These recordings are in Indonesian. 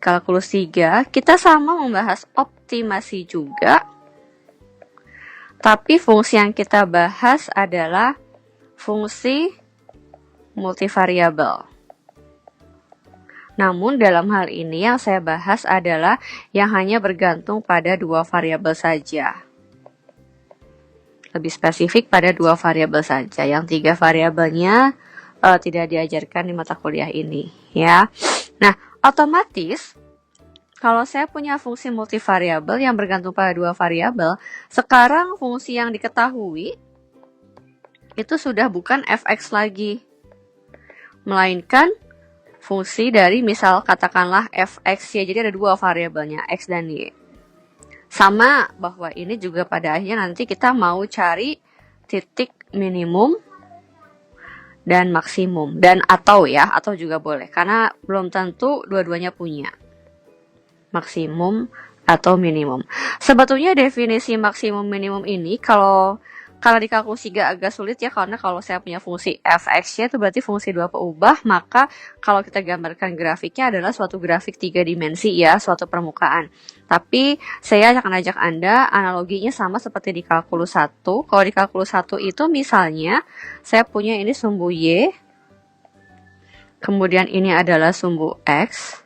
kalkulus 3 kita sama membahas optimasi juga, tapi fungsi yang kita bahas adalah fungsi multivariabel. Namun dalam hal ini yang saya bahas adalah yang hanya bergantung pada 2 variabel saja. Lebih spesifik pada 2 variabel saja. Yang 3 variabelnya tidak diajarkan di mata kuliah ini, ya. Nah, otomatis kalau saya punya fungsi multivariabel yang bergantung pada 2 variabel, sekarang fungsi yang diketahui itu sudah bukan fx lagi, melainkan fungsi dari misal katakanlah fx ya. Jadi ada 2 variabelnya, x dan y. Sama bahwa ini juga pada akhirnya nanti kita mau cari titik minimum dan maksimum, dan atau juga boleh, karena belum tentu dua-duanya punya maksimum atau minimum. Sebetulnya definisi maksimum minimum ini karena di kalkulus 3 agak sulit ya, karena kalau saya punya fungsi fx-nya itu berarti fungsi 2 peubah, maka kalau kita gambarkan grafiknya adalah suatu grafik 3 dimensi ya, suatu permukaan. Tapi saya akan ajak Anda analoginya sama seperti di kalkulus 1. Kalau di kalkulus 1 itu misalnya saya punya ini sumbu y, kemudian ini adalah sumbu x,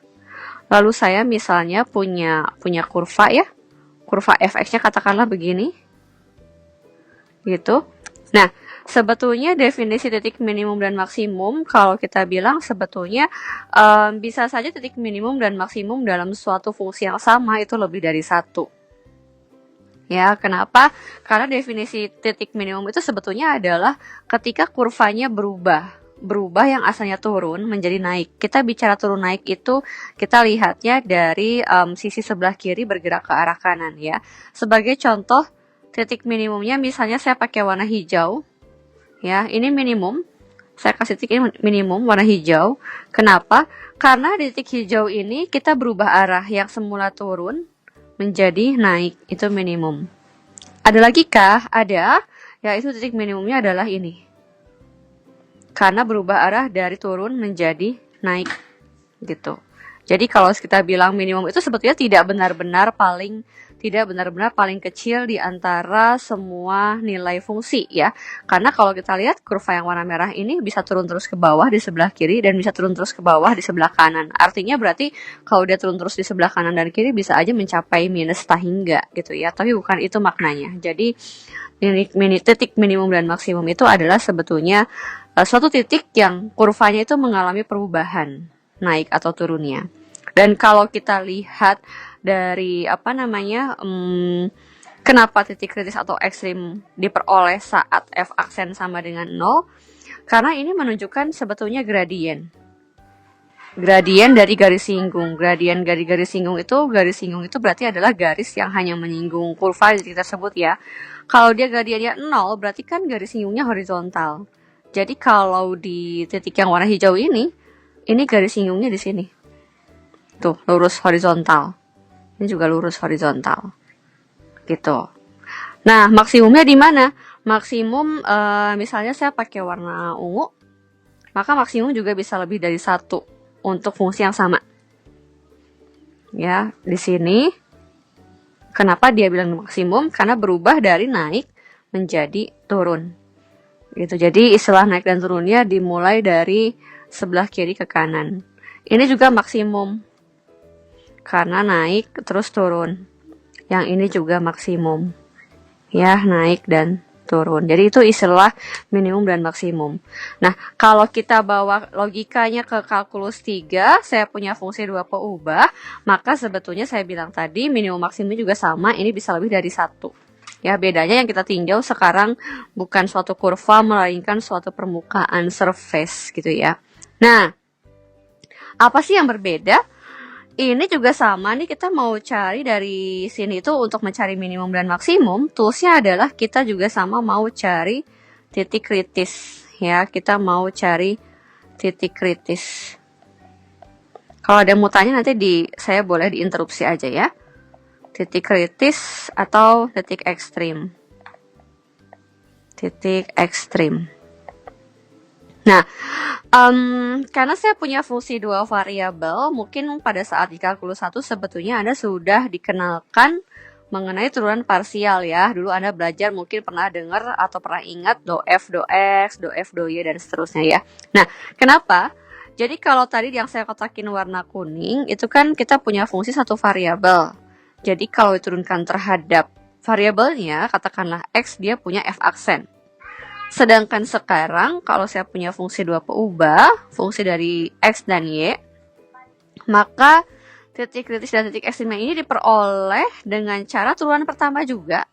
lalu saya misalnya punya kurva ya, kurva fx-nya katakanlah begini, gitu. Nah, sebetulnya definisi titik minimum dan maksimum kalau kita bilang sebetulnya bisa saja titik minimum dan maksimum dalam suatu fungsi yang sama itu lebih dari 1. Ya, kenapa? Karena definisi titik minimum itu sebetulnya adalah ketika kurvanya berubah yang asalnya turun menjadi naik. Kita bicara turun naik itu kita lihatnya dari sisi sebelah kiri bergerak ke arah kanan ya. Sebagai contoh, titik minimumnya misalnya saya pakai warna hijau, ya, ini minimum, saya kasih titik minimum warna hijau. Kenapa? Karena di titik hijau ini kita berubah arah yang semula turun menjadi naik, itu minimum. Ada lagi kah? Ada, yaitu titik minimumnya adalah ini, karena berubah arah dari turun menjadi naik, gitu. Jadi kalau kita bilang minimum itu sebetulnya tidak benar-benar paling kecil di antara semua nilai fungsi ya. Karena kalau kita lihat kurva yang warna merah ini bisa turun terus ke bawah di sebelah kiri dan bisa turun terus ke bawah di sebelah kanan. Artinya berarti kalau dia turun terus di sebelah kanan dan kiri bisa aja mencapai minus hingga gitu ya. Tapi bukan itu maknanya. Jadi titik minimum dan maksimum itu adalah sebetulnya suatu titik yang kurvanya itu mengalami perubahan, naik atau turunnya. Dan kalau kita lihat dari kenapa titik kritis atau ekstrim diperoleh saat f aksen sama dengan 0, karena ini menunjukkan sebetulnya gradien dari garis singgung. Gradien dari garis singgung itu berarti adalah garis yang hanya menyinggung kurva di titik tersebut ya. Kalau dia gradiennya 0 berarti kan garis singgungnya horizontal. Jadi kalau di titik yang warna hijau ini garis singgungnya di sini. Tuh, lurus horizontal. Ini juga lurus horizontal. Gitu. Nah, maksimumnya di mana? Maksimum misalnya saya pakai warna ungu, maka maksimum juga bisa lebih dari 1 untuk fungsi yang sama. Ya, di sini kenapa dia bilang maksimum? Karena berubah dari naik menjadi turun. Gitu. Jadi istilah naik dan turunnya dimulai dari sebelah kiri ke kanan. Ini juga maksimum karena naik terus turun. Yang ini juga maksimum, ya, naik dan turun. Jadi itu istilah minimum dan maksimum. Nah, kalau kita bawa logikanya ke kalkulus 3, saya punya fungsi 2 peubah, maka sebetulnya saya bilang tadi minimum maksimum juga sama, ini bisa lebih dari 1. Ya, bedanya yang kita tinjau sekarang bukan suatu kurva, melainkan suatu permukaan surface gitu ya. Nah, apa sih yang berbeda? Ini juga sama nih, kita mau cari dari sini itu untuk mencari minimum dan maksimum, toolsnya adalah kita juga sama mau cari titik kritis ya, kita mau cari titik kritis. Kalau ada yang mau tanya nanti saya boleh diinterupsi aja ya. Titik kritis atau titik ekstrim. Titik ekstrim. Nah, karena saya punya fungsi dua variabel, mungkin pada saat di kalkulus 1 sebetulnya Anda sudah dikenalkan mengenai turunan parsial ya. Dulu Anda belajar mungkin pernah dengar atau pernah ingat do F, do X, do F, do Y, dan seterusnya ya. Nah, kenapa? Jadi kalau tadi yang saya kotakin warna kuning, itu kan kita punya fungsi satu variabel. Jadi kalau diturunkan terhadap variabelnya, katakanlah X, dia punya F aksen. Sedangkan sekarang kalau saya punya fungsi dua peubah, fungsi dari X dan Y, maka titik kritis dan titik ekstrim ini diperoleh dengan cara turunan pertama juga.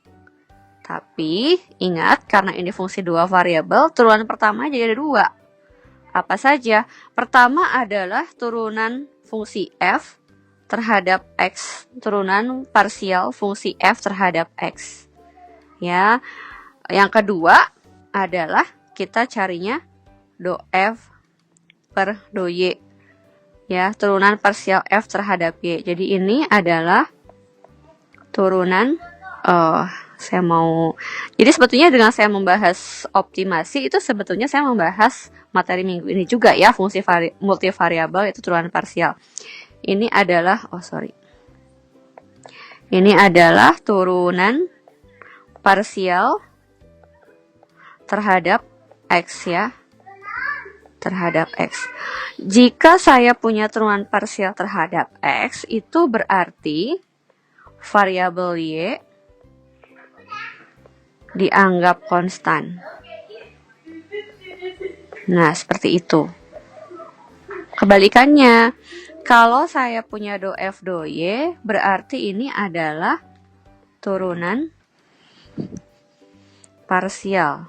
Tapi ingat, karena ini fungsi dua variabel, turunan pertama jadi ada dua. Apa saja? Pertama adalah turunan fungsi F terhadap X, turunan parsial fungsi F terhadap X. Ya. Yang kedua adalah kita carinya do F per do Y. Ya, turunan parsial F terhadap Y. Jadi ini adalah turunan jadi sebetulnya dengan saya membahas optimasi itu sebetulnya saya membahas materi minggu ini juga ya, fungsi multivariabel itu turunan parsial. Ini adalah ini adalah turunan parsial terhadap X ya, terhadap X. Jika saya punya turunan parsial terhadap X, itu berarti variabel Y dianggap konstan. Nah, seperti itu. Kebalikannya, kalau saya punya do F, do Y, berarti ini adalah turunan parsial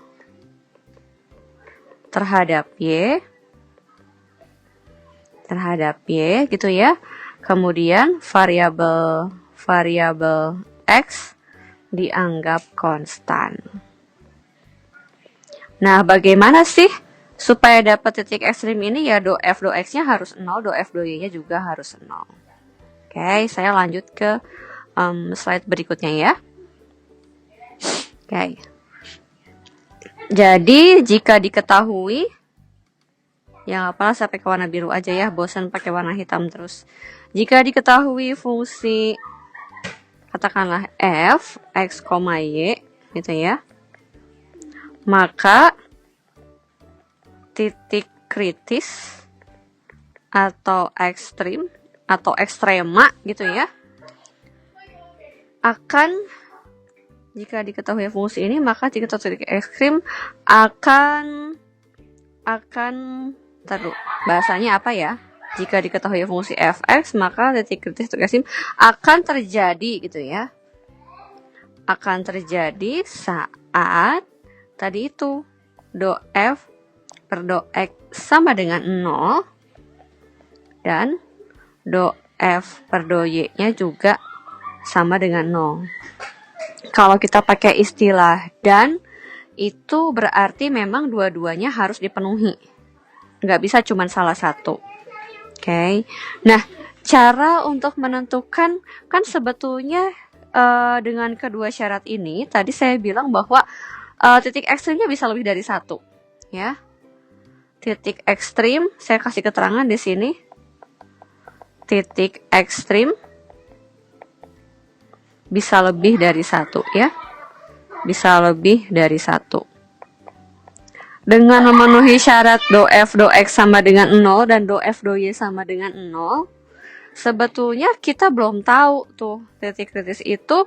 terhadap Y gitu ya. Kemudian variabel X dianggap konstan. Nah, bagaimana sih supaya dapat titik ekstrim ini? Ya do F, do X-nya harus 0, do F, do Y-nya juga harus 0. Oke, saya lanjut ke slide berikutnya ya. Oke. Jadi, jika diketahui, yang apalah saya pakai warna biru aja ya, bosan pakai warna hitam terus. Jika diketahui fungsi, katakanlah F, X, Y, gitu ya, maka titik kritis atau ekstrim atau ekstrema gitu ya, jika diketahui fungsi ini, maka titik ekstrim akan bahasanya apa ya? Jika diketahui fungsi fx, maka titik kritis titik ekstrim akan terjadi gitu ya. Akan terjadi saat tadi itu do F per do X sama dengan 0 dan do F per do Y-nya juga sama dengan 0. Kalau kita pakai istilah dan, itu berarti memang dua-duanya harus dipenuhi. Nggak bisa cuma salah satu. Oke. Nah, cara untuk menentukan, kan sebetulnya dengan kedua syarat ini, tadi saya bilang bahwa titik ekstrimnya bisa lebih dari satu. Ya. Titik ekstrim, saya kasih keterangan di sini. Titik ekstrim bisa lebih dari satu ya, bisa lebih dari satu. Dengan memenuhi syarat do F, do X sama dengan 0 dan do F, do Y sama dengan 0, sebetulnya kita belum tahu tuh titik kritis itu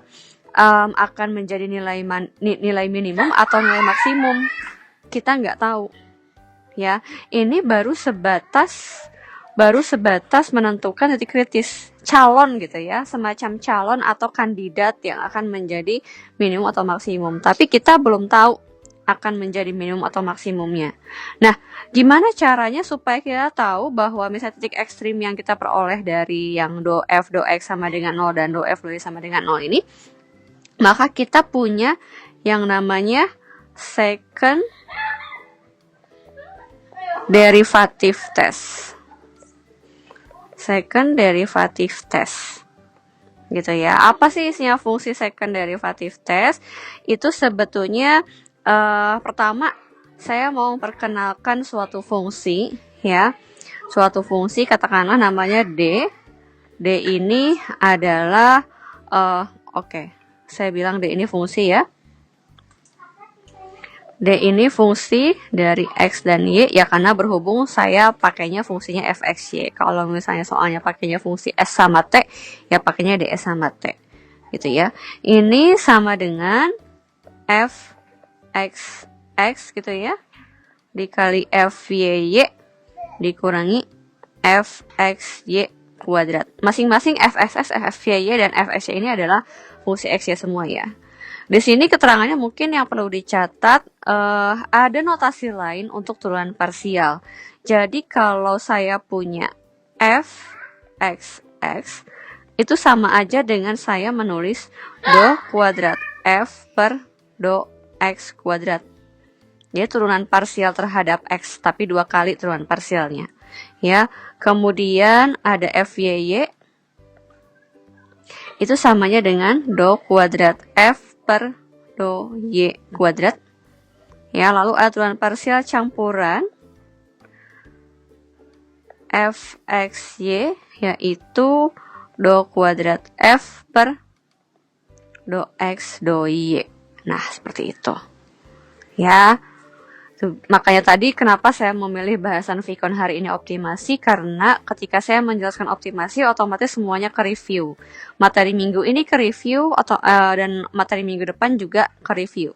akan menjadi nilai minimum atau nilai maksimum. Kita nggak tahu ya. Ini baru sebatas menentukan titik kritis, calon gitu ya, semacam calon atau kandidat yang akan menjadi minimum atau maksimum. Tapi kita belum tahu akan menjadi minimum atau maksimumnya. Nah, gimana caranya supaya kita tahu bahwa misalnya titik ekstrim yang kita peroleh dari yang do F, do X sama dengan 0 dan do F, do Y sama dengan 0 ini, maka kita punya yang namanya second derivative test. Second derivative test. Gitu ya. Apa sih isinya fungsi second derivative test? Itu sebetulnya pertama saya mau memperkenalkan suatu fungsi, ya. Suatu fungsi, katakanlah namanya D. D ini adalah, saya bilang D ini fungsi ya. D ini fungsi dari X dan Y, ya karena berhubung saya pakainya fungsinya fxy. Kalau misalnya soalnya pakainya fungsi S sama T, ya pakainya ds sama T. Gitu ya. Ini sama dengan fxx gitu ya, dikali fyy dikurangi fxy kuadrat. Masing-masing fxx, fyy, dan fxy ini adalah fungsi x ya semua ya. Di sini keterangannya mungkin yang perlu dicatat, ada notasi lain untuk turunan parsial. Jadi kalau saya punya fxx, itu sama aja dengan saya menulis do kuadrat f per do x kuadrat. Jadi turunan parsial terhadap x, tapi 2 kali turunan parsialnya. Ya, kemudian ada fyy, itu samanya dengan do kuadrat f per do y kuadrat. Ya, lalu ada turunan parsial campuran fxy, yaitu do kuadrat f per do x do y. Nah, seperti itu. Ya, makanya tadi kenapa saya memilih bahasan Vicon hari ini optimasi, karena ketika saya menjelaskan optimasi otomatis semuanya ke review. Materi minggu ini ke review dan materi minggu depan juga ke review.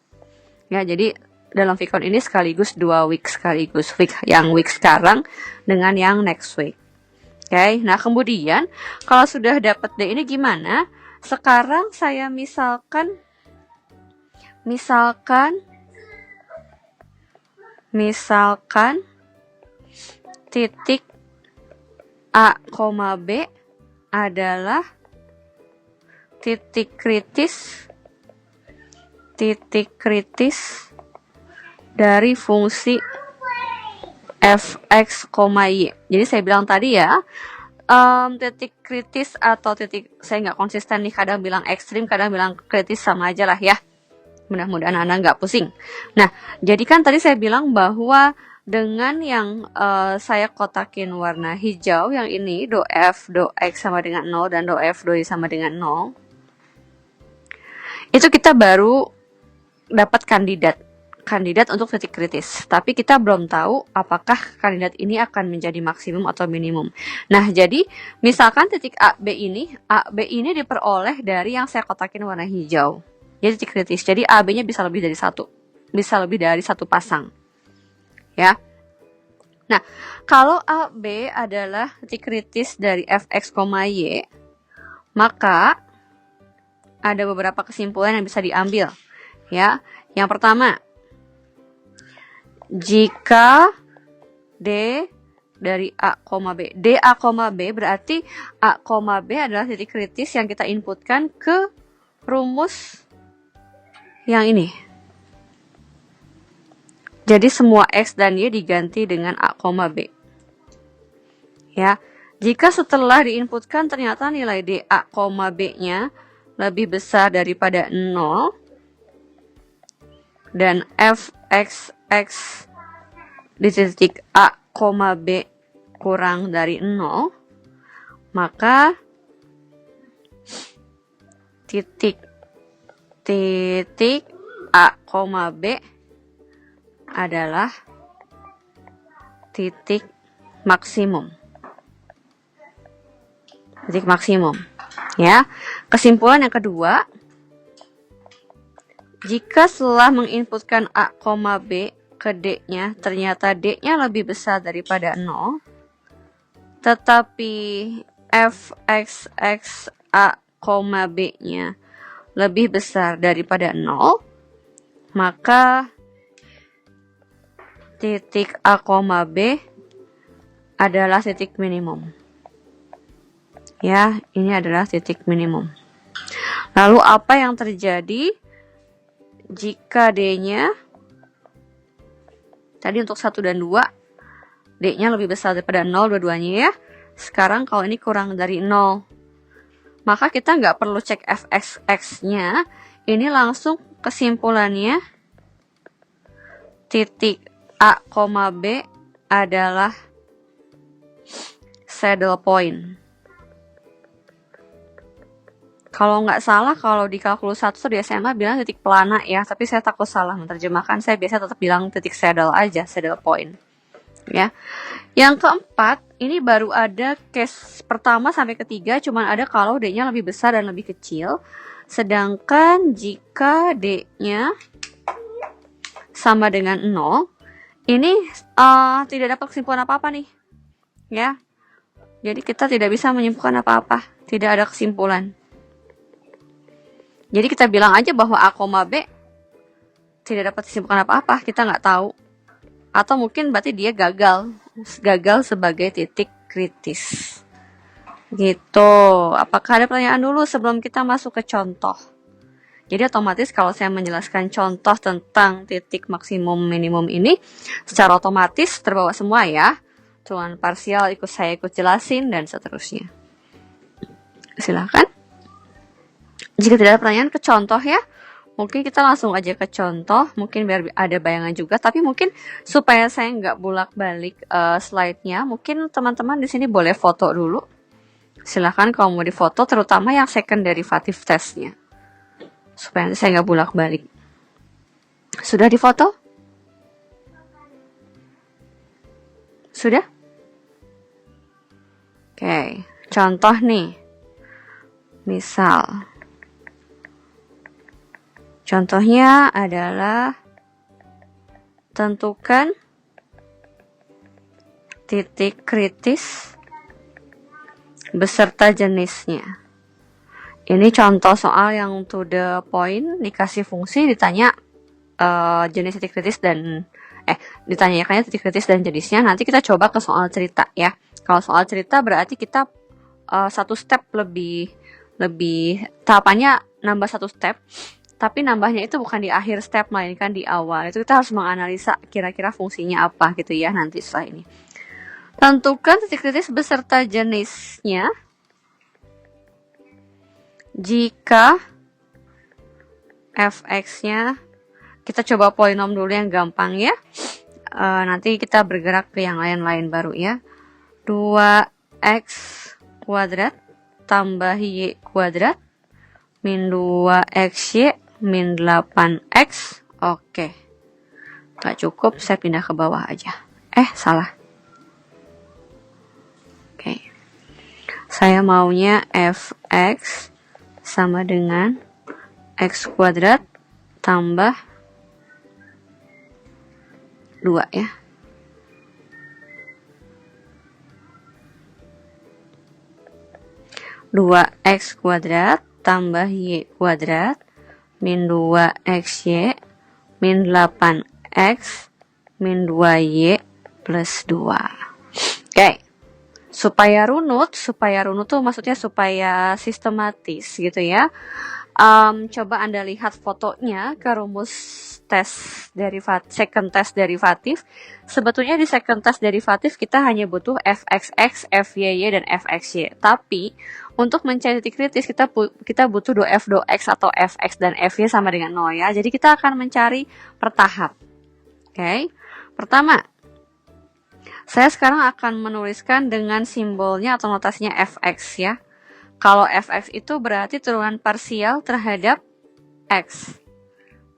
Ya, jadi dalam Vicon ini sekaligus 2 week sekaligus, yang week sekarang dengan yang next week. Oke, nah kemudian kalau sudah dapat D ini gimana? Sekarang saya misalkan titik A, B adalah titik kritis dari fungsi fx, y. Jadi saya bilang tadi ya, titik kritis atau titik, saya nggak konsisten nih, kadang bilang ekstrim, kadang bilang kritis, sama aja lah ya. Mudah-mudahan Anda nggak pusing. Nah, jadi kan tadi saya bilang bahwa dengan yang saya kotakin warna hijau, yang ini do f, do x sama dengan 0, dan do f, do y sama dengan 0, itu kita baru dapat kandidat untuk titik kritis. Tapi kita belum tahu apakah kandidat ini akan menjadi maksimum atau minimum. Nah, jadi misalkan titik A, B ini diperoleh dari yang saya kotakin warna hijau. Jadi titik kritis. Jadi AB-nya bisa lebih dari satu pasang. Ya. Nah, kalau AB adalah titik kritis dari fx, y, maka ada beberapa kesimpulan yang bisa diambil. Ya. Yang pertama, jika D dari A, B. D, A, B berarti A, B adalah titik kritis yang kita inputkan ke rumus yang ini. Jadi semua X dan Y diganti dengan A, B. Ya. Jika setelah diinputkan ternyata nilai D, A, B-nya lebih besar daripada 0 dan fxx di titik A, B kurang dari 0, maka titik A, B adalah titik maksimum. Titik maksimum. Ya. Kesimpulan yang kedua, jika setelah menginputkan A, B ke D-nya, ternyata D-nya lebih besar daripada 0, tetapi fxx A, B-nya lebih besar daripada 0, maka titik A, B adalah titik minimum. Ya, ini adalah titik minimum. Lalu apa yang terjadi jika D-nya, tadi untuk 1 dan 2, D-nya lebih besar daripada 0 dua-duanya ya. Sekarang kalau ini kurang dari 0, maka kita nggak perlu cek fxx-nya. Ini langsung kesimpulannya titik A, B adalah saddle point. Kalau nggak salah, kalau di kalkulus 1 di SMA bilang titik pelana ya, tapi saya takut salah menerjemahkan. Saya biasa tetap bilang titik saddle aja, saddle point. Ya. Yang keempat, ini baru ada case pertama sampai ketiga, cuman ada kalau D-nya lebih besar dan lebih kecil. Sedangkan jika D-nya sama dengan 0, ini tidak dapat kesimpulan apa-apa nih. Ya. Jadi kita tidak bisa menyimpulkan apa-apa, tidak ada kesimpulan. Jadi kita bilang aja bahwa A, B tidak dapat disimpulkan apa-apa, kita nggak tahu. Atau mungkin berarti dia gagal sebagai titik kritis. Gitu. Apakah ada pertanyaan dulu sebelum kita masuk ke contoh? Jadi otomatis kalau saya menjelaskan contoh tentang titik maksimum minimum ini, secara otomatis terbawa semua ya. Tuan parsial saya ikut jelasin dan seterusnya. Silakan. Jika tidak ada pertanyaan, ke contoh ya. Mungkin kita langsung aja ke contoh, mungkin biar ada bayangan juga. Tapi mungkin supaya saya nggak bolak-balik slide-nya, mungkin teman-teman di sini boleh foto dulu. Silahkan kalau mau difoto, terutama yang second derivative test-nya. Supaya nanti saya nggak bolak-balik. Sudah difoto? Sudah? Oke, contoh nih. Misal, contohnya adalah tentukan titik kritis beserta jenisnya. Ini contoh soal yang to the point, dikasih fungsi, ditanya jenis titik kritis dan ditanyakannya titik kritis dan jenisnya. Nanti kita coba ke soal cerita ya. Kalau soal cerita berarti kita satu step lebih tahapannya nambah satu step. Tapi nambahnya itu bukan di akhir step, melainkan di awal. Itu kita harus menganalisa kira-kira fungsinya apa gitu ya nanti setelah ini. Tentukan titik kritis beserta jenisnya jika fx-nya, kita coba polinom dulu yang gampang ya. Nanti kita bergerak ke yang lain-lain baru ya. 2x kuadrat tambah y kuadrat min 2xy min 8x. Oke. Gak cukup, saya pindah ke bawah aja. Salah. Oke. Saya maunya fx sama dengan x kuadrat tambah 2 ya. Dua x kuadrat tambah y kuadrat min 2xy min 8x min 2y plus 2. Oke. Supaya runut tuh maksudnya supaya sistematis gitu ya. Coba Anda lihat fotonya ke rumus second test derivatif. Sebetulnya di second test derivatif kita hanya butuh fxx, fyy, dan fxy. Tapi untuk mencari titik kritis kita butuh f x atau fx dan fy sama dengan 0 ya. Jadi kita akan mencari bertahap. Oke. Pertama, saya sekarang akan menuliskan dengan simbolnya atau notasinya fx ya. Kalau fx itu berarti turunan parsial terhadap x.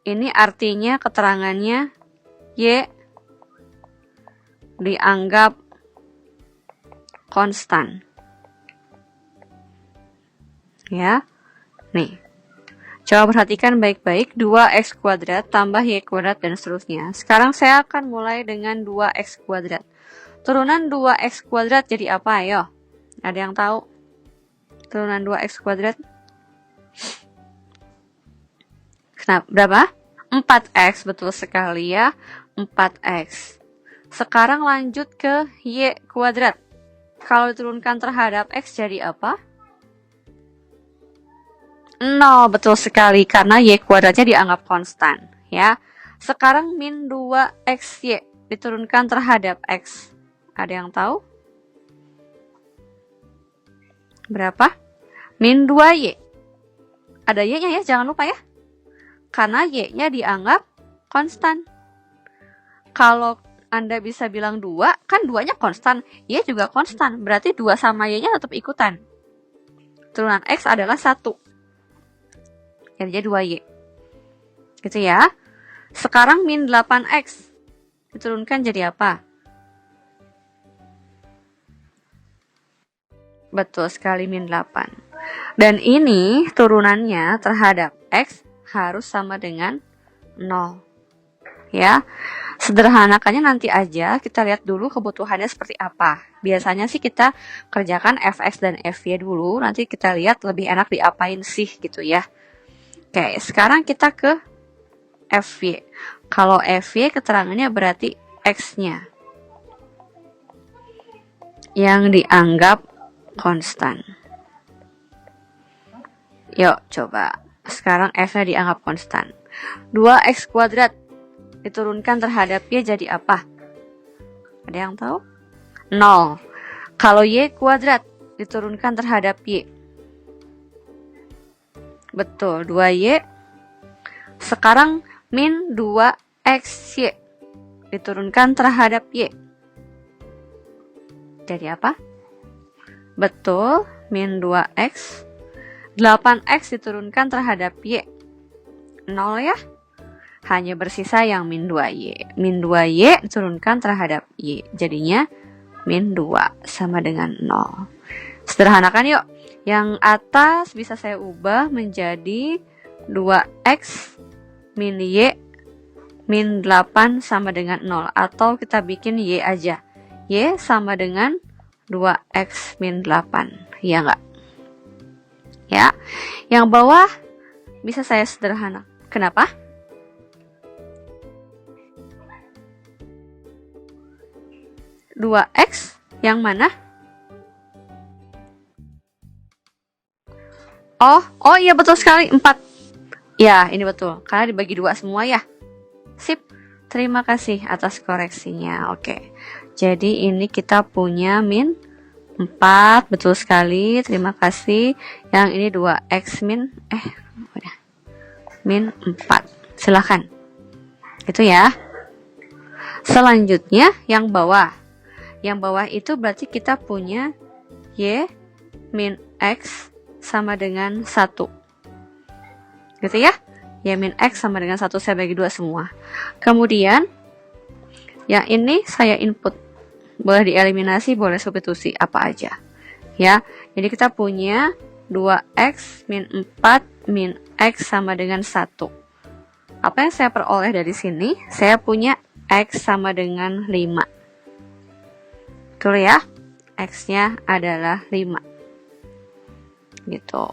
Ini artinya keterangannya y dianggap konstan. Ya. Nih. Coba perhatikan baik-baik. 2x kuadrat tambah y kuadrat dan seterusnya. Sekarang saya akan mulai dengan 2x kuadrat. Turunan 2x kuadrat jadi apa? Ayo. Ada yang tahu? Turunan 2x kuadrat. Kenapa? Berapa? 4x, betul sekali ya. 4x. Sekarang lanjut ke y kuadrat. Kalau diturunkan terhadap x jadi apa? 0, betul sekali. Karena y kuadratnya dianggap konstan. Ya. Sekarang min 2xy diturunkan terhadap x. Ada yang tahu? Berapa? Min 2y. Ada y-nya ya, jangan lupa ya. Karena y-nya dianggap konstan. Kalau Anda bisa bilang 2, kan 2-nya konstan, Y juga konstan, berarti 2 sama Y-nya tetap ikutan. Turunan X adalah 1. Jadi 2Y. Gitu ya. Sekarang min 8X. Diturunkan jadi apa? Betul sekali, min 8. Dan ini turunannya terhadap X harus sama dengan 0. Ya. Sederhanakannya nanti aja, kita lihat dulu kebutuhannya seperti apa. Biasanya sih kita kerjakan Fx dan Fy dulu, nanti kita lihat lebih enak diapain sih gitu ya. Oke, sekarang kita ke Fy. Kalau Fy keterangannya berarti X-nya yang dianggap konstan. Yuk, coba. Sekarang F-nya dianggap konstan. 2X kuadrat diturunkan terhadap Y jadi apa? Ada yang tahu? 0. Kalau Y kuadrat diturunkan terhadap Y. Betul, 2Y. Sekarang min 2XY diturunkan terhadap Y. Jadi apa? Betul, min 2X. 8X diturunkan terhadap Y. 0 ya? Hanya bersisa yang min 2Y. Min 2Y diturunkan terhadap Y. Jadinya min 2 sama dengan 0. Sederhanakan yuk. Yang atas bisa saya ubah menjadi 2X min Y min 8 sama dengan 0. Atau kita bikin Y aja. Y sama dengan 2X min 8. Iya nggak? Ya. Yang bawah bisa saya sederhana. Kenapa? Dua X yang mana? Oh iya betul sekali, 4. Ya, ini betul. Karena dibagi 2 semua ya. Sip. Terima kasih atas koreksinya. Oke. Jadi ini kita punya min 4, betul sekali. Terima kasih. Yang ini 2X min min 4. Silakan. Itu ya. Selanjutnya yang bawah. Yang bawah itu berarti kita punya Y min X sama dengan 1. Gitu ya. Y min X sama dengan 1, saya bagi 2 semua. Kemudian, yang ini saya input. Boleh dieliminasi, boleh substitusi, apa aja. Ya, jadi kita punya 2X min 4 min X sama dengan 1. Apa yang saya peroleh dari sini? Saya punya X sama dengan 5. Betul ya, X-nya adalah 5. Gitu.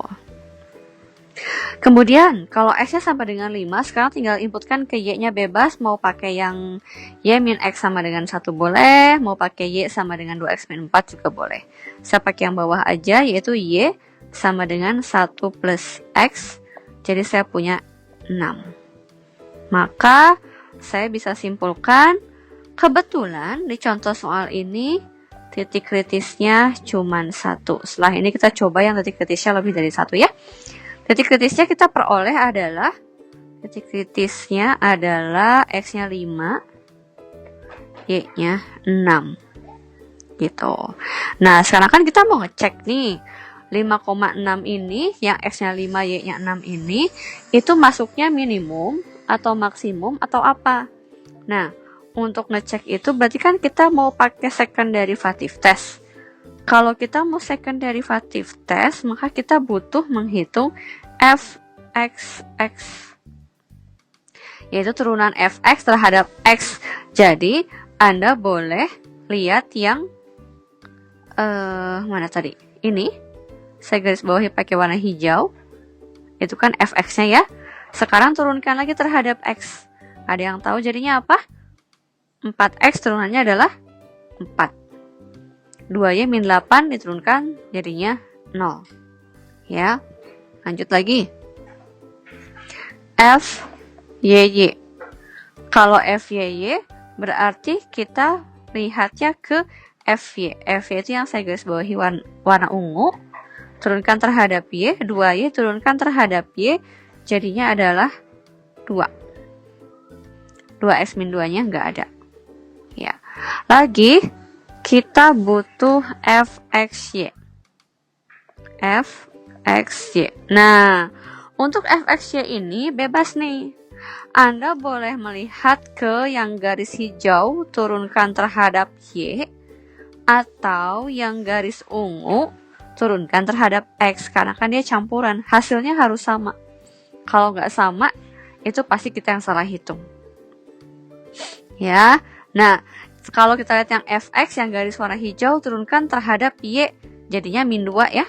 Kemudian, kalau X-nya sama dengan 5, sekarang tinggal inputkan ke Y-nya bebas, mau pakai yang Y min X sama dengan 1 boleh, mau pakai Y sama dengan 2X min 4 juga boleh. Saya pakai yang bawah aja, yaitu Y sama dengan 1 plus X, jadi saya punya 6. Maka, saya bisa simpulkan, kebetulan di contoh soal ini, titik kritisnya cuma 1. Setelah ini kita coba yang titik kritisnya lebih dari 1 ya. Titik kritisnya kita peroleh adalah X-nya 5, Y-nya 6. Gitu. Nah, sekarang kan kita mau ngecek nih. 5,6 ini, yang X-nya 5, Y-nya 6 ini, itu masuknya minimum atau maksimum atau apa? Nah, untuk ngecek itu berarti kan kita mau pakai second derivative test. Kalau kita mau second derivative test, maka kita butuh menghitung fxx, yaitu turunan fx terhadap x. Jadi, Anda boleh lihat yang mana tadi? Ini, saya garis bawahi pakai warna hijau. Itu kan fx-nya ya. Sekarang turunkan lagi terhadap x. Ada yang tahu jadinya apa? 4x turunannya adalah 4. 2y min 8 diturunkan jadinya 0. Ya. Lanjut lagi. Fyy. Kalau Fyy berarti kita lihatnya ke Fy. Fy itu yang saya garis bawahi warna ungu. Turunkan terhadap Y. 2y turunkan terhadap Y. Jadinya adalah 2. 2x min 2-nya nggak ada. Ya. Lagi, kita butuh fxy. fxy. Nah, untuk fxy ini bebas nih. Anda boleh melihat ke yang garis hijau turunkan terhadap Y, atau yang garis ungu turunkan terhadap X, karena kan dia campuran, hasilnya harus sama. Kalau nggak sama, itu pasti kita yang salah hitung. Ya, nah kalau kita lihat yang fx yang garis warna hijau turunkan terhadap Y, jadinya min 2 ya.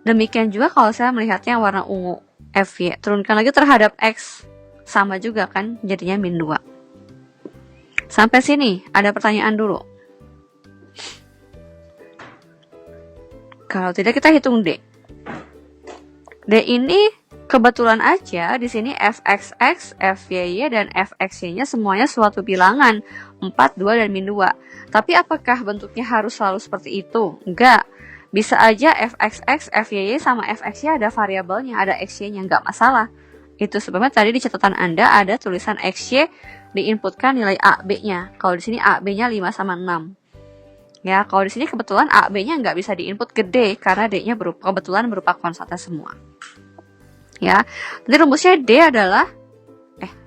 Demikian juga kalau saya melihatnya warna ungu, fy turunkan lagi terhadap X, sama juga kan, jadinya min 2. Sampai sini ada pertanyaan dulu? Kalau tidak, kita hitung D. D ini kebetulan aja di sini fxx, fyy, dan fxy-nya semuanya suatu bilangan 4, 2, dan min 2. Tapi apakah bentuknya harus selalu seperti itu? Enggak. Bisa aja fxx, fyy, sama fxy ada variabelnya, ada xy-nya, enggak masalah. Itu sebabnya tadi di catatan Anda ada tulisan xy diinputkan nilai AB-nya. Kalau di sini AB-nya 5 sama 6. Ya, kalau di sini kebetulan AB-nya nggak bisa diinput ke D karena D-nya kebetulan berupa konstanta semua. Ya, jadi rumusnya D adalah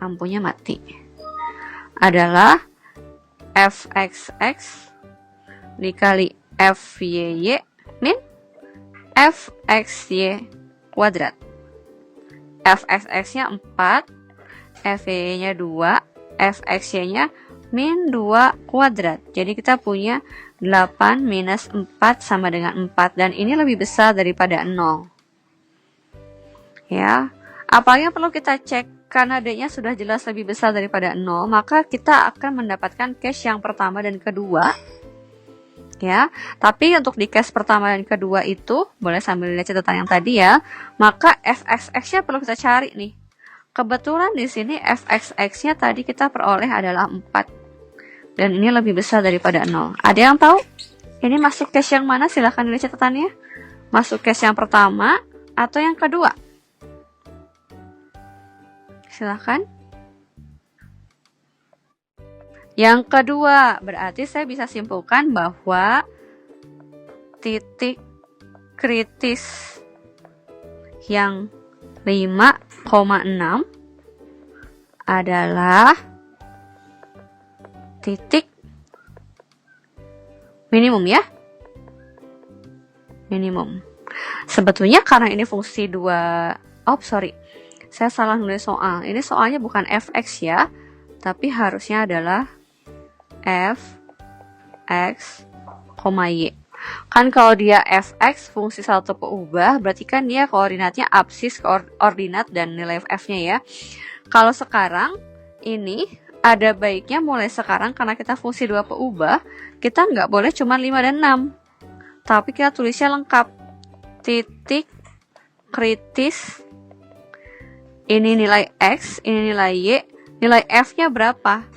lampunya mati. Adalah fxx dikali fyy min fxy kuadrat. Fxx-nya 4, fyy-nya 2, fxy-nya min 2 kuadrat. Jadi kita punya 8 minus 4 sama dengan 4. Dan ini lebih besar daripada 0. Ya, apa yang perlu kita cek? Karena D-nya sudah jelas lebih besar daripada 0, maka kita akan mendapatkan case yang pertama dan kedua. Ya, tapi untuk di case pertama dan kedua itu, boleh sambil lihat catatan yang tadi ya, maka fxx-nya perlu kita cari nih. Kebetulan di sini fxx-nya tadi kita peroleh adalah 4. Dan ini lebih besar daripada 0. Ada yang tahu? Ini masuk case yang mana? Silahkan dilihat catatannya. Masuk case yang pertama atau yang kedua? Silahkan. Yang kedua, berarti saya bisa simpulkan bahwa titik kritis yang 5,6 adalah titik minimum ya. Minimum. Sebetulnya karena ini fungsi 2, saya salah nulis soal. Ini soalnya bukan fx ya, tapi harusnya adalah fx, y. Kan kalau dia fx fungsi satu peubah, berarti kan dia koordinatnya absis, koordinat, dan nilai f-nya ya. Kalau sekarang ini ada baiknya mulai sekarang karena kita fungsi 2 peubah, kita nggak boleh cuma 5 dan 6. Tapi kita tulisnya lengkap. Titik kritis, ini nilai X, ini nilai Y, nilai F-nya berapa?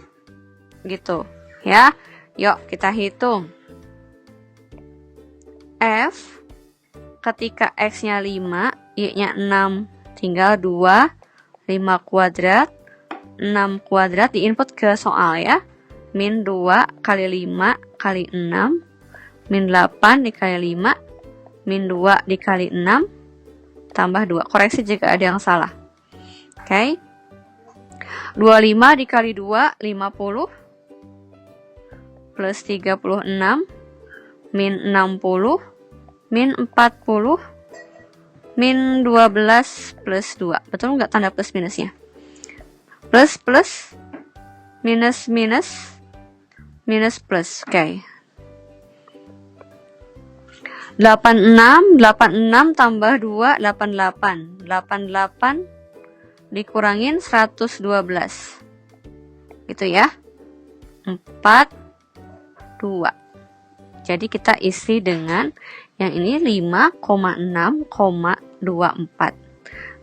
Gitu, ya. Yuk, kita hitung. F, ketika X-nya 5, Y-nya 6, tinggal 2, 5 kuadrat, 6 kuadrat diinput ke soal ya. Min 2 kali 5 kali 6, min 8 dikali 5, min 2 dikali 6, tambah 2. Koreksi jika ada yang salah. Oke. 25 dikali 2, 50. Plus 36, min 60, min 40, min 12 plus 2. Betul nggak tanda plus minusnya? Plus plus, minus minus, minus plus. Oke. 86 tambah 2, 88. 88 dikurangin 112. Gitu ya. 4, 2. Jadi kita isi dengan yang ini 5,6,24.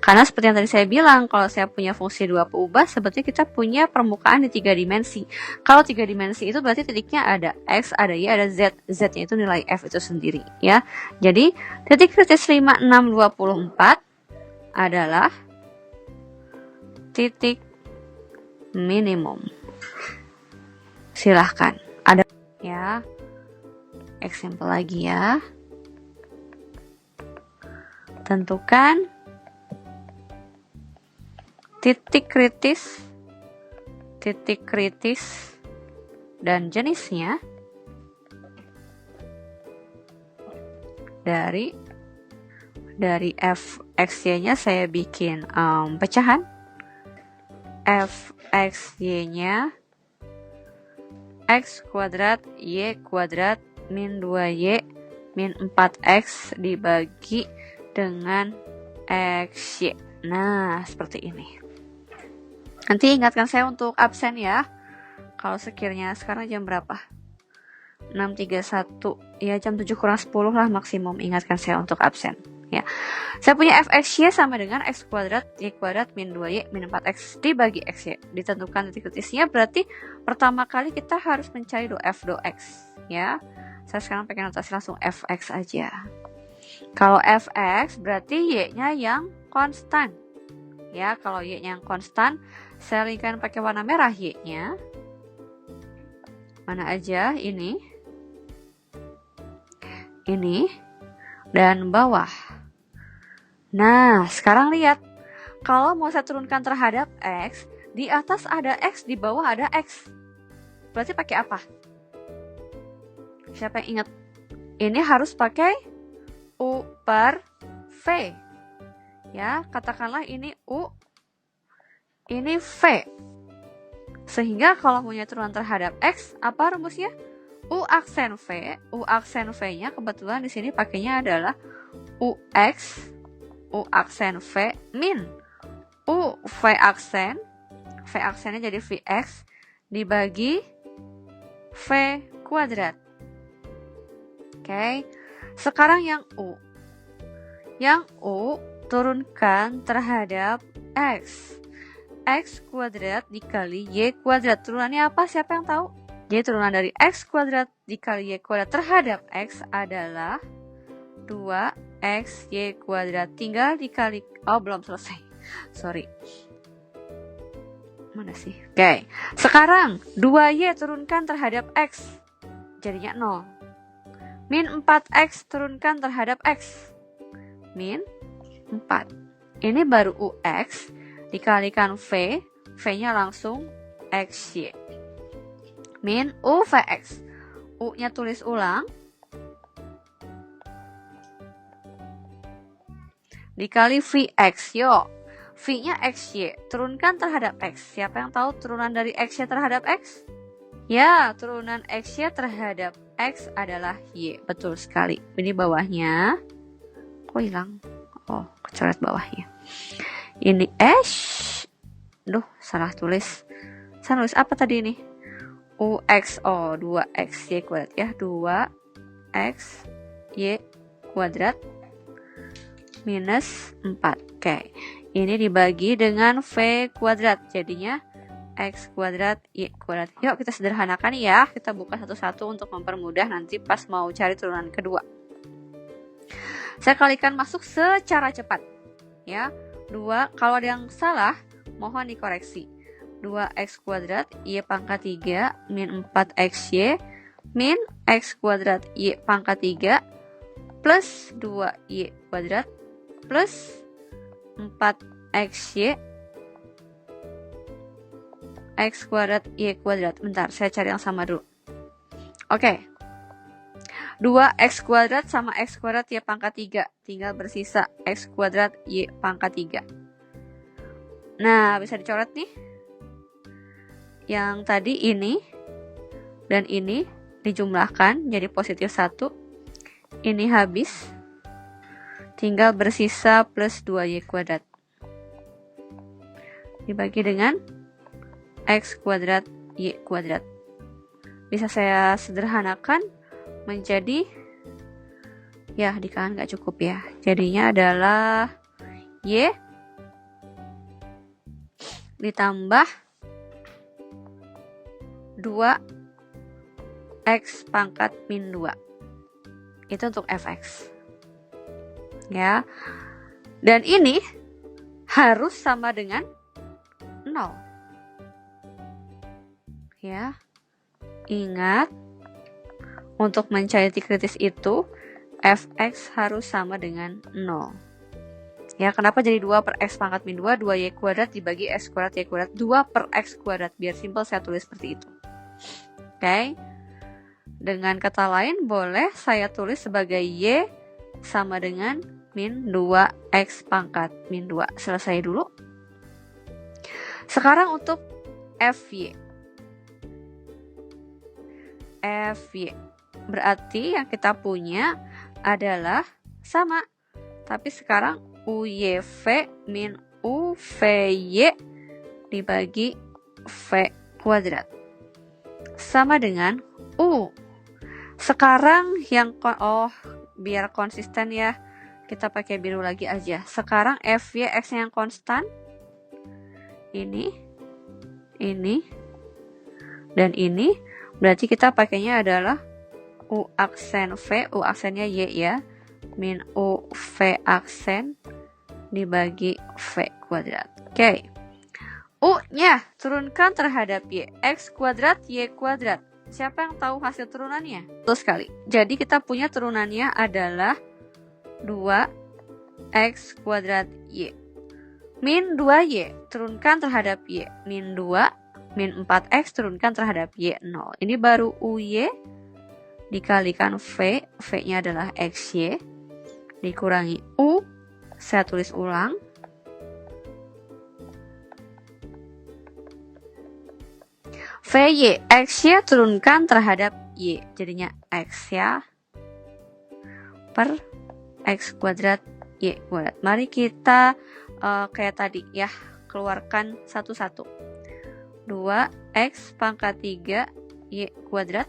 Karena seperti yang tadi saya bilang, kalau saya punya fungsi 2 peubah, sebetulnya kita punya permukaan di 3 dimensi. Kalau 3 dimensi itu berarti titiknya ada X, ada Y, ada Z. Z-nya itu nilai F itu sendiri. Ya. Jadi, titik kritis 5, 6, 24 adalah titik minimum. Silahkan. Ada ya. Example lagi ya. Tentukan titik kritis dan jenisnya dari fxy-nya saya bikin pecahan. Fxy-nya x kuadrat y kuadrat min 2y min 4x dibagi dengan xy. Nah, seperti ini. Nanti ingatkan saya untuk absen ya. Kalau sekiranya sekarang jam berapa? 6.31. Ya, jam 7 kurang 10 lah maksimum. Ingatkan saya untuk absen. Ya. Saya punya fxy sama dengan x kuadrat y kuadrat min 2y min 4x dibagi xy. Ditentukan titik kritisnya, berarti pertama kali kita harus mencari f do x. Ya. Saya sekarang pakai notasi langsung fx aja. Kalau fx berarti y-nya yang konstan. Ya, kalau y-nya yang konstan, saya lingkarkan pakai warna merah y-nya. Mana aja? Ini, dan bawah. Nah, sekarang lihat. Kalau mau saya turunkan terhadap x, di atas ada x, di bawah ada x. Berarti pakai apa? Siapa yang ingat? Ini harus pakai U per V. Ya, katakanlah ini U, ini V. Sehingga kalau punya turunan terhadap X, apa rumusnya? U aksen V. U aksen V-nya kebetulan di sini pakainya adalah UX, U aksen V min U V aksen. V aksennya jadi VX dibagi V kuadrat. Oke. Sekarang yang U. Yang U turunkan terhadap X. X kuadrat dikali Y kuadrat. Turunannya apa? Siapa yang tahu? Jadi turunan dari X kuadrat dikali Y kuadrat terhadap X adalah 2X Y kuadrat. Tinggal dikali... Oh, belum selesai. Sorry. Mana sih? Oke. Sekarang 2Y turunkan terhadap X. Jadinya 0. Min 4X turunkan terhadap X. Min 4. Ini baru UX dikalikan V. V-nya langsung XY. Min UVX. U-nya tulis ulang. Dikali VX. Yuk. V-nya XY. Turunkan terhadap X. Siapa yang tahu turunan dari XY terhadap X? Ya, turunan XY terhadap X adalah Y. Betul sekali. Ini bawahnya. Kok hilang? Oh, kecoret bawahnya. Ini Duh, salah tulis. Saya nulis apa tadi ini? UXO 2X Y kuadrat ya. 2X Y kuadrat minus 4. Oke. Ini dibagi dengan V kuadrat. Jadinya X kuadrat Y kuadrat. Yuk kita sederhanakan ya. Kita buka satu-satu untuk mempermudah nanti pas mau cari turunan kedua. Saya kalikan masuk secara cepat. Ya. 2, kalau ada yang salah, mohon dikoreksi. 2x kuadrat y pangkat 3 min 4xy min x kuadrat y pangkat 3 plus 2y kuadrat plus 4xy x kuadrat y kuadrat. Bentar, saya cari yang sama dulu. Oke. 2x kuadrat sama x kuadrat y pangkat 3. Tinggal bersisa x kuadrat y pangkat 3. Nah, bisa dicoret nih. Yang tadi ini dan ini dijumlahkan jadi positif 1. Ini habis. Tinggal bersisa plus 2y kuadrat. Dibagi dengan x kuadrat y kuadrat. Bisa saya sederhanakan menjadi, ya di kanan nggak cukup ya. Jadinya adalah y ditambah 2x pangkat min 2. Itu untuk fx. Ya. Dan ini harus sama dengan 0. Ya. Ingat, untuk mencari titik kritis itu, fx harus sama dengan 0. Ya, kenapa jadi 2 per x pangkat min 2, 2y kuadrat dibagi x kuadrat y kuadrat, 2 per x kuadrat. Biar simpel saya tulis seperti itu. Oke. Dengan kata lain, boleh saya tulis sebagai y sama dengan min 2x pangkat min 2. Selesai dulu. Sekarang untuk fy. Fy. Berarti yang kita punya adalah sama. Tapi sekarang UYV min UVY dibagi V kuadrat. Sama dengan U. Sekarang yang, biar konsisten ya, kita pakai biru lagi aja. Sekarang FY X-nya yang konstan. Ini, dan ini. Berarti kita pakainya adalah U aksen V, U aksennya Y ya. Min U V aksen dibagi V kuadrat. Oke. U-nya turunkan terhadap Y. X kuadrat, Y kuadrat. Siapa yang tahu hasil turunannya? Betul sekali. Jadi kita punya turunannya adalah 2X kuadrat Y. Min 2Y turunkan terhadap Y. Min 2, min 4X turunkan terhadap Y 0. Ini baru UY dikalikan V. V-nya adalah XY. Dikurangi U. Saya tulis ulang. VY, X-nya turunkan terhadap Y. Jadinya X ya per X kuadrat Y kuadrat. Mari kita kayak tadi ya, keluarkan satu-satu. 2X pangkat 3 Y kuadrat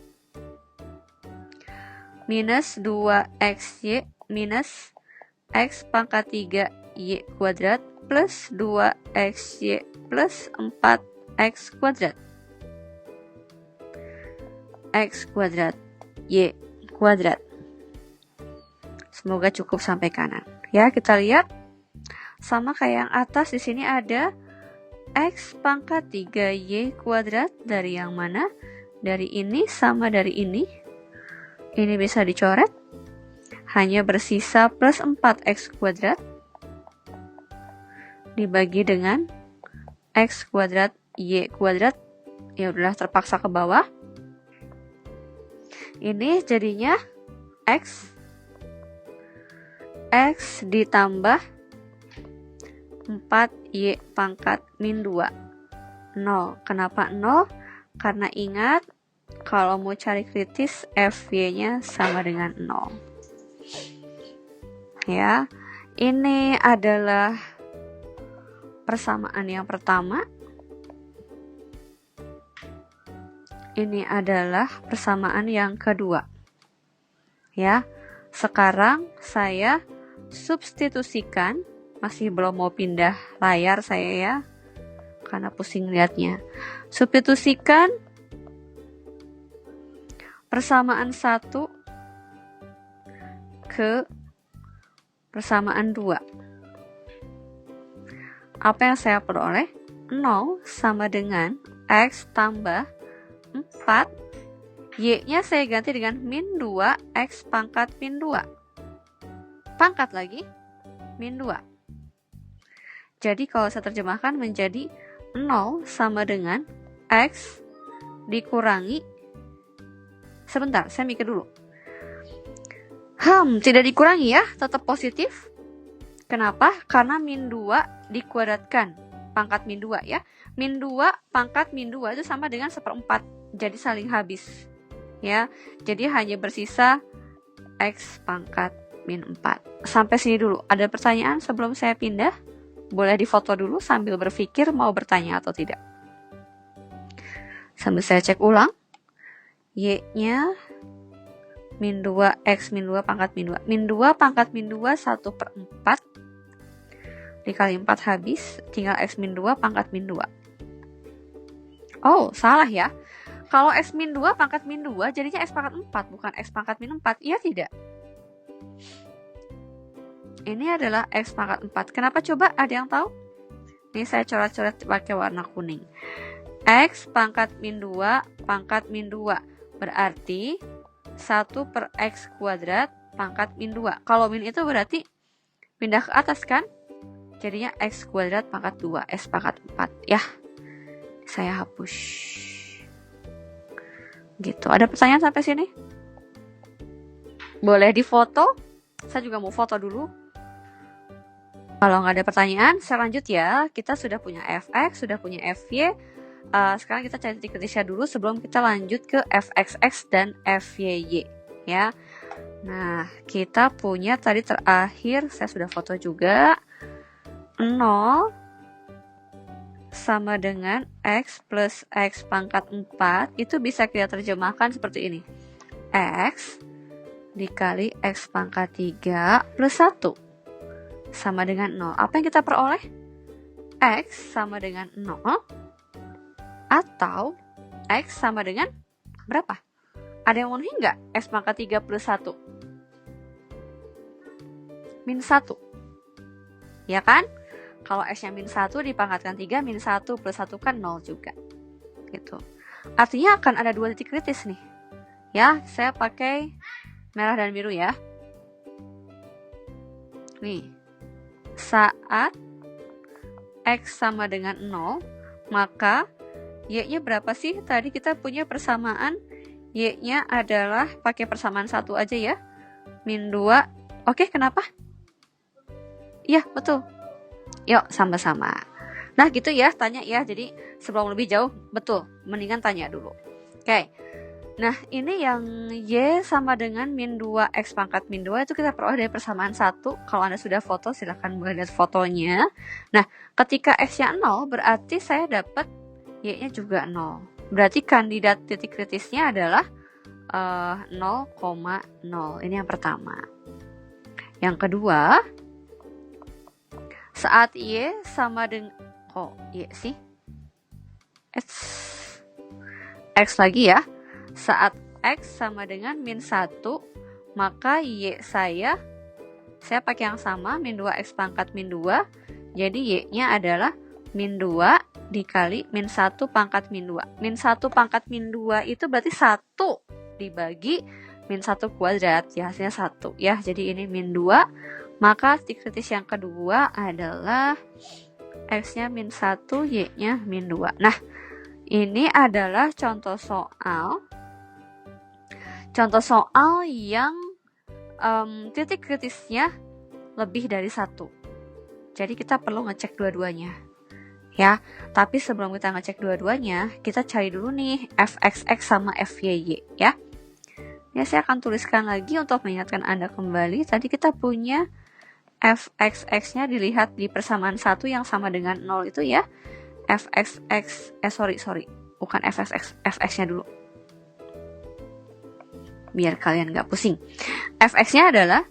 minus 2XY minus X pangkat 3 Y kuadrat plus 2XY plus 4X kuadrat. X kuadrat Y kuadrat. Semoga cukup sampai kanan. Ya, kita lihat sama kayak yang atas. Di sini ada X pangkat 3Y kuadrat. Dari yang mana? Dari ini sama dari ini. Ini bisa dicoret. Hanya bersisa plus 4X kuadrat dibagi dengan X kuadrat Y kuadrat. Ya udahlah, terpaksa ke bawah. Ini jadinya X ditambah 4Y pangkat min 2. 0. Kenapa 0? Karena ingat, kalau mau cari kritis, FY-nya sama dengan 0. Ya, ini adalah persamaan yang pertama. Ini adalah persamaan yang kedua. Ya, sekarang saya substitusikan. Masih belum mau pindah layar saya ya, karena pusing lihatnya. Substitusikan persamaan 1 ke persamaan 2. Apa yang saya peroleh? 0 sama dengan X tambah 4, Y-nya saya ganti dengan min 2, X pangkat min 2. Pangkat lagi, min 2. Jadi kalau saya terjemahkan menjadi 0 sama dengan X dikurangi, sebentar, saya mikir dulu. Tidak dikurangi ya, tetap positif. Kenapa? Karena min 2 dikuadratkan, pangkat min 2 ya. Min 2 pangkat min 2 itu sama dengan 1/4. Jadi saling habis. Ya. Jadi hanya bersisa X pangkat min 4. Sampai sini dulu. Ada pertanyaan sebelum saya pindah? Boleh difoto dulu sambil berpikir mau bertanya atau tidak. Sambil saya cek ulang. Y-nya min 2, X min 2 pangkat min 2. Min 2 pangkat min 2 1/4. Dikali 4 habis. Tinggal X min 2 pangkat min 2. Oh, salah ya. Kalau X min 2 pangkat min 2 jadinya X pangkat 4, bukan X pangkat min 4. Iya tidak? Ini adalah X pangkat 4. Kenapa coba? Ada yang tahu? Ini saya coret-coret pakai warna kuning. X pangkat min 2 pangkat min 2. Berarti 1 per X kuadrat pangkat min 2. Kalau min itu berarti pindah ke atas kan? Jadinya X kuadrat pangkat 2, S pangkat 4. Ya, saya hapus. Gitu. Ada pertanyaan sampai sini? Boleh difoto? Saya juga mau foto dulu. Kalau nggak ada pertanyaan, saya lanjut ya. Kita sudah punya Fx, sudah punya Fy. Sekarang kita cari titik kritisnya dulu sebelum kita lanjut ke Fxx dan Fyy. Ya. Nah, kita punya tadi terakhir, saya sudah foto juga. 0 sama dengan X plus X pangkat 4. Itu bisa kita terjemahkan seperti ini. X dikali X pangkat 3 plus 1 sama dengan 0. Apa yang kita peroleh? X sama dengan 0 atau X sama dengan berapa? Ada yang memenuhi nggak? X pangkat 3 plus 1? Min 1. Ya kan? Kalau X-nya min 1 dipangkatkan 3, min 1 plus 1 kan 0 juga. Gitu. Artinya akan ada 2 titik kritis nih. Ya, saya pakai merah dan biru ya. Nih. Saat X sama dengan 0, maka Y-nya berapa sih? Tadi kita punya persamaan Y-nya adalah pakai persamaan 1 aja ya. Min 2. Oke, kenapa? Iya, betul. Yuk, sama-sama. Nah, gitu ya, tanya ya. Jadi, sebelum lebih jauh, betul. Mendingan tanya dulu. Oke. Nah, ini yang Y sama dengan min 2 X pangkat min 2 itu kita peroleh dari persamaan 1. Kalau Anda sudah foto, silahkan melihat fotonya. Nah, ketika X-nya 0, berarti saya dapat Y-nya juga 0. Berarti kandidat titik kritisnya adalah 0,0. Ini yang pertama. Yang kedua, saat Y sama dengan... Kok Y sih? X lagi ya. Saat X sama dengan min 1, maka Y saya pakai yang sama, min 2X pangkat min 2. Jadi Y-nya adalah min 2 dikali min 1 pangkat min 2. Min 1 pangkat min 2 itu berarti 1 dibagi min 1 kuadrat. Ya, hasilnya 1. Ya, jadi ini min 2. Maka titik kritis yang kedua adalah X-nya min 1, Y-nya min 2. Nah, ini adalah contoh soal yang titik kritisnya lebih dari 1. Jadi kita perlu ngecek dua-duanya. Ya, tapi sebelum kita ngecek dua-duanya, kita cari dulu nih Fxx sama Fyy ya. Ya, saya akan tuliskan lagi untuk mengingatkan Anda kembali. Tadi kita punya Fxx-nya dilihat di persamaan 1 yang sama dengan 0 itu ya. Fxx, bukan Fxx, Fx-nya dulu. Biar kalian nggak pusing. Fx-nya adalah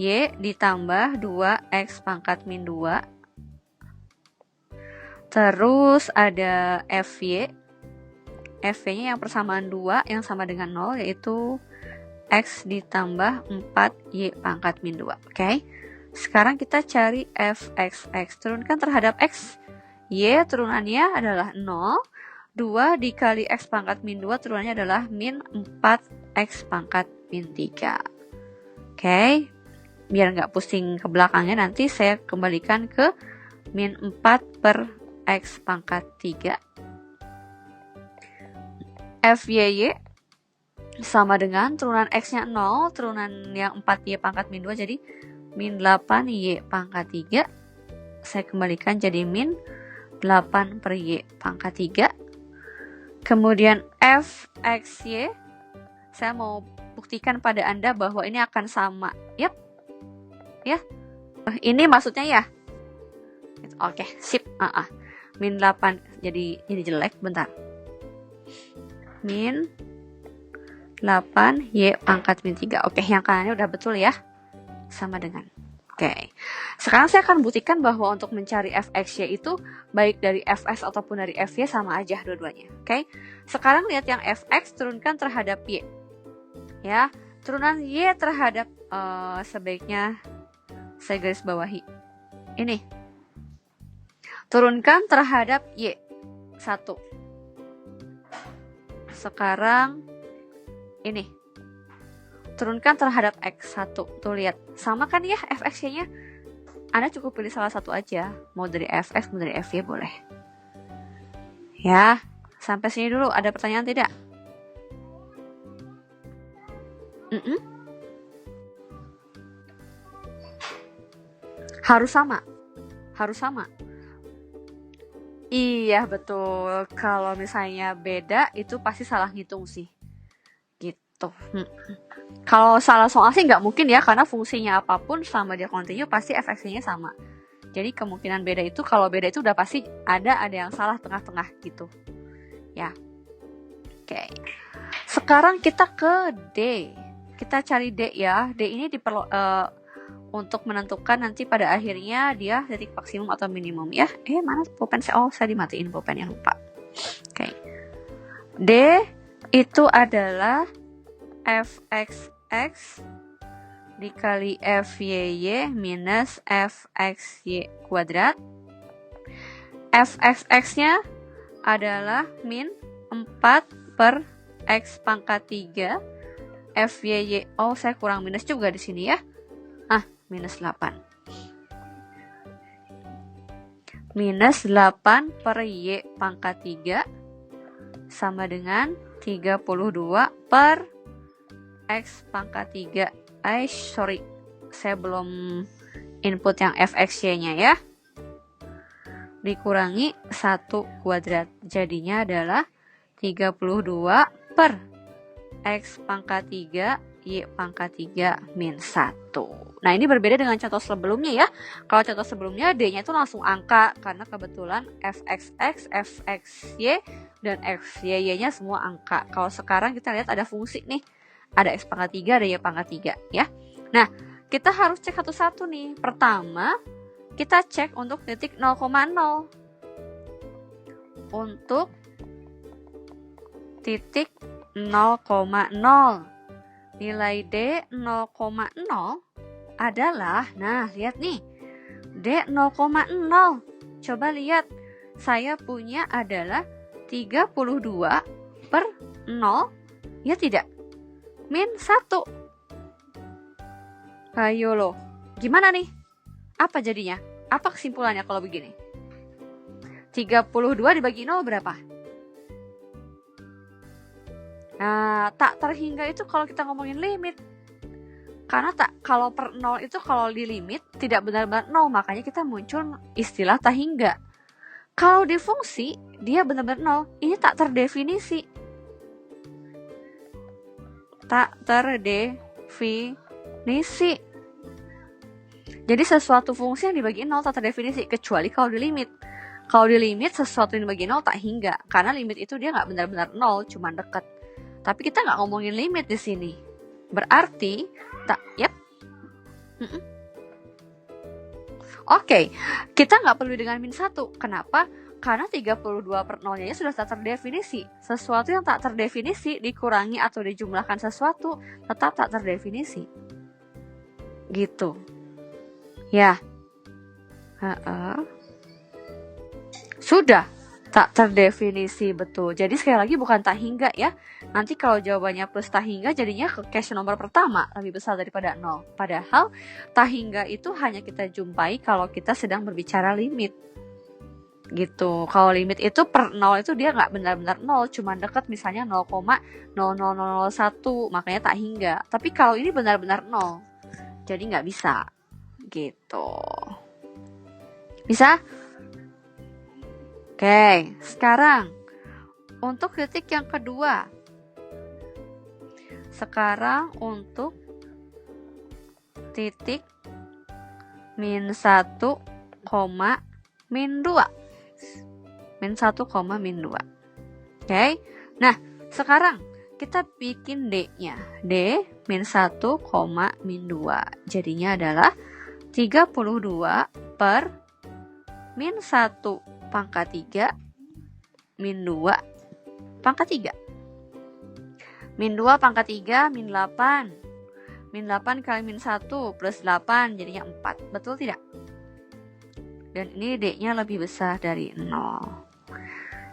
Y ditambah 2X pangkat min 2. Terus ada Fy. Fy-nya yang persamaan 2 yang sama dengan 0, yaitu X ditambah 4Y pangkat min 2. Oke. Sekarang kita cari Fxx. Turunkan terhadap X. Y turunannya adalah 0. 2 dikali X pangkat min 2 turunannya adalah min 4X pangkat min 3. Oke. Biar nggak pusing ke belakangnya, nanti saya kembalikan ke min 4 per X pangkat 3. Fyy sama dengan turunan X-nya 0, turunan yang 4Y pangkat min 2, jadi min 8Y pangkat 3. Saya kembalikan jadi min 8 per Y pangkat 3. Kemudian Fxy, saya mau buktikan pada Anda bahwa ini akan sama. Yap. Ya. Ini maksudnya ya. Oke, sip. Min 8 jadi jelek, bentar. Min 8 Y pangkat min 3. Oke, yang kanannya udah betul ya. Sama dengan. Oke. Sekarang saya akan buktikan bahwa untuk mencari Fxy itu baik dari Fs ataupun dari Fy sama aja dua-duanya. Oke. Sekarang lihat yang Fx turunkan terhadap Y. Ya, turunan Y terhadap sebaiknya saya garis bawahi. Ini. Turunkan terhadap Y. 1. sekarang ini turunkan terhadap X1. Tuh lihat, sama kan ya fx-nya? Anda cukup pilih salah satu aja. Mau dari fx, mau dari fy boleh. Ya, sampai sini dulu. Ada pertanyaan tidak? Harus sama. Harus sama. Iya, betul. Kalau misalnya beda, itu pasti salah ngitung sih. Gitu. Kalau salah soal sih nggak mungkin ya, karena fungsinya apapun selama dia continue pasti fx-nya sama. Jadi kemungkinan beda itu, kalau beda itu udah pasti ada yang salah tengah-tengah gitu. Ya. Oke. Sekarang kita ke D. Kita cari D ya. D ini untuk menentukan nanti pada akhirnya dia titik maksimum atau minimum ya. Mana pulpen saya? Oh, saya dimatiin pulpennya, lupa. Oke. D itu adalah fxx dikali fyy minus fxy kuadrat. Fxx-nya adalah min 4 per x pangkat 3. Fyy, oh saya kurang minus juga di sini ya. Minus 8. Minus 8 per y pangkat 3 sama dengan 32 per x pangkat 3. Sorry, saya belum input yang fxy-nya ya. Dikurangi 1 kuadrat. Jadinya adalah 32 per x pangkat 3 y pangkat 3 min 1. Nah, ini berbeda dengan contoh sebelumnya ya. Kalau contoh sebelumnya D-nya itu langsung angka karena kebetulan fxx, fxy, dan fyy-nya semua angka. Kalau sekarang kita lihat ada fungsi nih. Ada x pangkat 3, ada y pangkat 3 ya. Nah, kita harus cek satu-satu nih. Pertama, kita cek untuk titik 0,0. Untuk titik 0,0. Nilai D 0,0 adalah, nah lihat nih, D 0,0. Coba lihat, saya punya adalah 32 per 0, ya tidak? Min 1. Ayo loh, gimana nih? Apa jadinya? Apa kesimpulannya kalau begini? 32 dibagi 0 berapa? Nah, tak terhingga itu kalau kita ngomongin limit. Karena kalau per 0 itu kalau di limit tidak benar-benar 0, makanya kita muncul istilah tak hingga. Kalau di fungsi, dia benar-benar 0. Ini tak terdefinisi. Tak terdefinisi. Jadi sesuatu fungsi yang dibagi 0 tak terdefinisi, kecuali kalau di limit. Kalau di limit, sesuatu yang dibagi 0 tak hingga. Karena limit itu dia nggak benar-benar 0, cuma dekat. Tapi kita nggak ngomongin limit di sini. Berarti, Oke, kita nggak perlu dengan min 1. Kenapa? Karena 32 per 0-nya sudah tak terdefinisi. Sesuatu yang tak terdefinisi dikurangi atau dijumlahkan sesuatu tetap tak terdefinisi. Gitu. Ya. Sudah tak terdefinisi, betul. Jadi sekali lagi bukan tak hingga ya. Nanti kalau jawabannya plus tak hingga jadinya ke case nomor pertama lebih besar daripada 0. Padahal tak hingga itu hanya kita jumpai kalau kita sedang berbicara limit. Gitu. Kalau limit itu per 0 itu dia nggak benar-benar 0, cuma dekat misalnya 0,00001, makanya tak hingga. Tapi kalau ini benar-benar 0, jadi nggak bisa. Gitu. Bisa? Oke, sekarang untuk titik yang kedua. Sekarang untuk titik min 1, min 2. Min 1, min 2. Oke, nah sekarang kita bikin D-nya. D min 1, min 2. Jadinya adalah 32 per min 1 pangkat 3 min 2 pangkat 3. Min 2 pangkat 3 min 8. Min 8 kali min 1 plus 8 jadinya 4. Betul tidak? Dan ini D-nya lebih besar dari 0.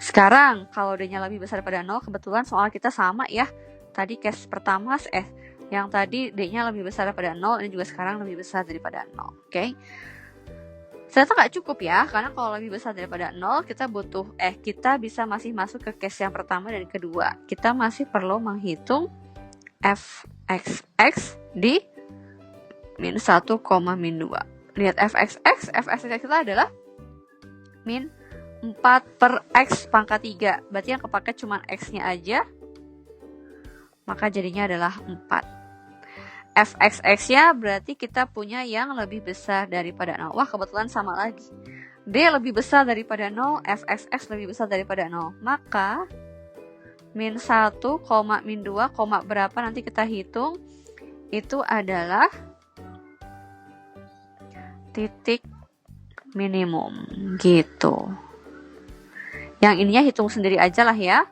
Sekarang kalau D-nya lebih besar daripada 0, kebetulan soal kita sama ya. Tadi case pertama yang tadi D-nya lebih besar daripada 0, ini juga sekarang lebih besar daripada 0. Oke. Ternyata nggak cukup ya, karena kalau lebih besar daripada 0, kita bisa masih masuk ke case yang pertama dan kedua. Kita masih perlu menghitung f(x(x) di min 1, min 2. Lihat f(x(x), f(x(x) kita adalah min 4 per x pangkat 3. Berarti yang kepake cuma x-nya aja, maka jadinya adalah 4. f(x(x)-nya berarti kita punya yang lebih besar daripada 0. Wah, kebetulan sama lagi. D lebih besar daripada 0, f(x(x) lebih besar daripada 0. Maka min 1, min 2, berapa nanti kita hitung, itu adalah titik minimum gitu. Yang ininya hitung sendiri aja lah ya.